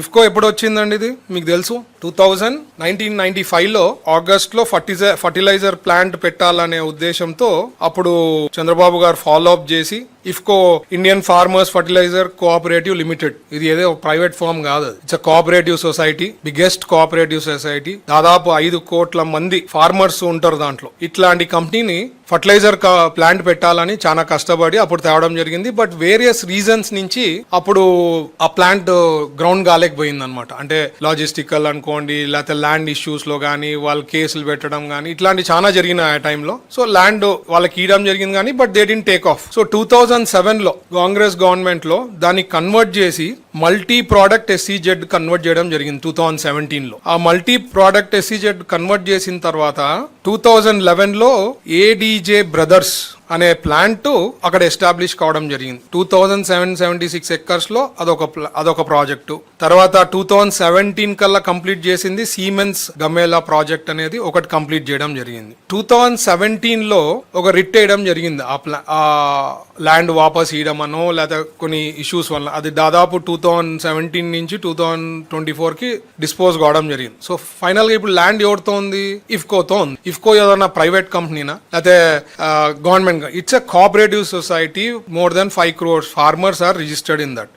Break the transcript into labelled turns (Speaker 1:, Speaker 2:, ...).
Speaker 1: ఇఫ్కో ఎప్పుడు వచ్చిందండి ఇది మీకు తెలుసు 1995లో ఆగస్ట్ లో ఫర్టిలైజర్ ప్లాంట్ పెట్టాలనే ఉద్దేశంతో అప్పుడు చంద్రబాబు గారు ఫాలో అప్ చేసి IFFCO Indian Farmers Fertiliser Cooperative Limited, ఇది ఏదో ప్రైవేట్ ఫార్మ్ కాదు, it's cooperative society, biggest cooperative society. దాదాపు 5 కోట్ల మంది ఫార్మర్స్ ఉంటారు దాంట్లో. ఇట్లాంటి కంపెనీని ఫర్టిలైజర్ ప్లాంట్ పెట్టాలని చాలా కష్టపడి అప్పుడు తేవడం జరిగింది. బట్ వేరియస్ రీజన్స్ నుంచి అప్పుడు ఆ ప్లాంట్ గ్రౌండ్ కాలేకపోయింది అనమాట. అంటే లాజిస్టికల్ అనుకోండి, లేకపోతే ల్యాండ్ ఇష్యూస్ లో కానీ వాళ్ళు కేసులు పెట్టడం కానీ ఇట్లాంటి చాలా జరిగినాయి ఆ టైంలో. సో ల్యాండ్ వాళ్ళకి ఇవ్వడం జరిగింది కానీ but they didn't take off. So 2007లో కాంగ్రెస్ గవర్నమెంట్ లో దాన్ని కన్వర్ట్ చేసి మల్టీ ప్రోడక్ట్ ఎస్సీజెడ్ కన్వర్ట్ చేయడం జరిగింది 2017లో. ఆ మల్టీ ప్రోడక్ట్ ఎస్సీజెడ్ కన్వర్ట్ చేసిన తర్వాత 2011లో ఏడీజే బ్రదర్స్ అనే ప్లాంట్ అక్కడ ఎస్టాబ్లిష్ కావడం జరిగింది. 2776 ఎకర్స్ లో అదొక ప్రాజెక్టు. తర్వాత 2017 కల్లా కంప్లీట్ చేసింది సీమెన్స్ గమేలా ప్రాజెక్ట్ అనేది ఒకటి కంప్లీట్ చేయడం జరిగింది. 2017లో ఒక రిట్ వేయడం జరిగింది ఆ ల్యాండ్ వాపస్ ఇవ్వడం అనో లేదా కొన్ని ఇష్యూస్ వల్ల. అది దాదాపు 2017 నుంచి 2024కి డిస్పోజ్ కావడం జరిగింది. సో ఫైనల్ గా ఇప్పుడు ల్యాండ్ ఎవరితో ఉంది? ఇఫ్కోతో ఉంది. ఇఫ్కో ఏదైనా ప్రైవేట్ కంపెనీనా లేకపోతే government? It's a cooperative society. More than 5 crores farmers are registered in that.